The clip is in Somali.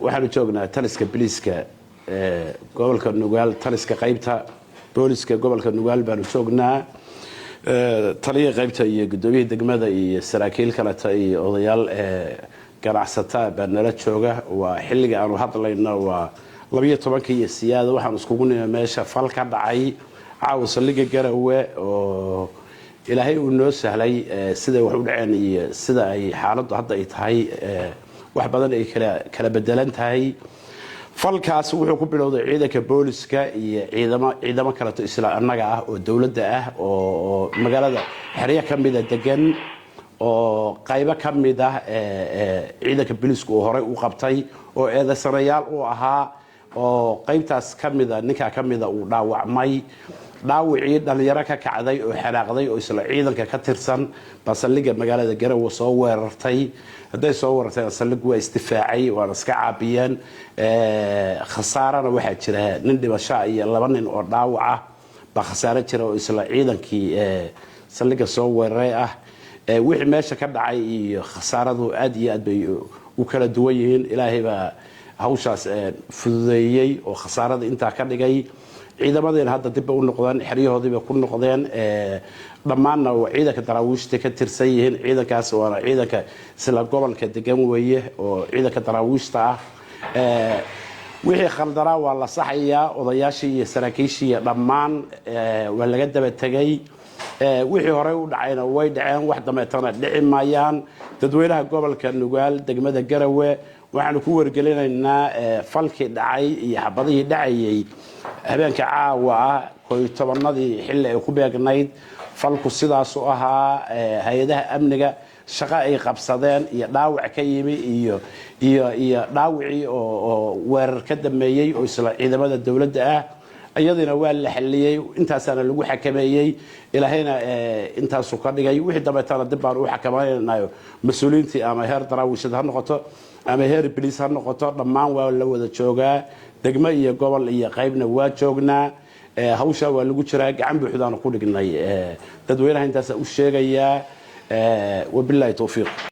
waxaanu joognaa taliska biliiska gobolka Nugaal taliska qaybta booliska gobolka Nugaal baanu joognaa taliye qaybta iyo gudoomiyaha degmada iyo saraakiil kale iyo odayaal ganacsata baan nala jooga waa xilliga aanu hadlayno waa 12 iyo siyaada waxaan iskugu nimay meesha fal ka dhacay saldhigga Garowe oo ilaahay uu noo sahlay sida wax u dhaceen iyo sida ay xaaladdu hadda ay tahay wax badan ay kala bedelan tahay falkaas wuxuu ku bilowday ciidanka booliska iyo ciidamo kale oo isla annaga ah oo dawladda ah oo magaalada xiriya kamida degan oo qaybo kamida ciidanka booliska oo hore u qabtay oo eedaysanayaal u ahaa oo qaybtaas kamida ninka kamida uu dhaawacmay dhaawicii dhalinyaro ka kacday oo xanaaqday oo isla ciidanka ka tirsan basaliga magaalada Garowe soo weerartay haday soo weerartay saldhig waa istifaacay waana iska caabiyeen khasaarana waxa jira nin dhimasho iyo laba nin oo dhaawac ah ba khasaare jira oo isla ciidankii saldhigga soo weeraray ah wixii meesha ka dhacay iyo khasaaradu aad iyo aad bay u kala duwan yihiin ilaahay ba hawshaas fududeeyay oo khasaarada inta ka dhigay ciidamadeen hadda dib u noqdaan xiriyahoodiiba ku noqdeen dhamaanna ciidanka daraawiishta ka tirsan yihiin ciidankaas waa ciidanka isla gobolka degan weeye oo ciidanka daraawiishta ah wixii khaldara waa la saxayaa odayaashii iyo saraakiishii dhammaan waa laga daba tagay wixii hore u dhacayna way dhaceen wax dameetana dhici maayaan dadweynaha gobolka Nugaal degmada Garowe waxaanu ku wargelinaynaa falkii dhacay iyo xabadihii dhacayay habeenka caawa 12 xilli ay ku beegnayd falku sidaas oo ahaa hay'adaha amniga shaqo ay qabsadeen iyo dhaawac ka yimi iyo dhaawicii oo weerar ka dameeyay oo isla ciidamada dawladda ah ayadina waa la xaliyay intaasana lagu xakameeyay ilaahayna intaasu ka dhigay wixii dabeetana dib baan u xakamaynayo mas'uuliyiintii ama heer daraawiishada ha noqoto ama heer police ha noqoto dhammaan waa la wada joogaa degmo iyo gobol iyo qaybna waa joognaa hawsha waa lagu jiraa gacan buuxdaan ku dhignay dadweynaha intaas u sheegaya wabillahi tawfiiq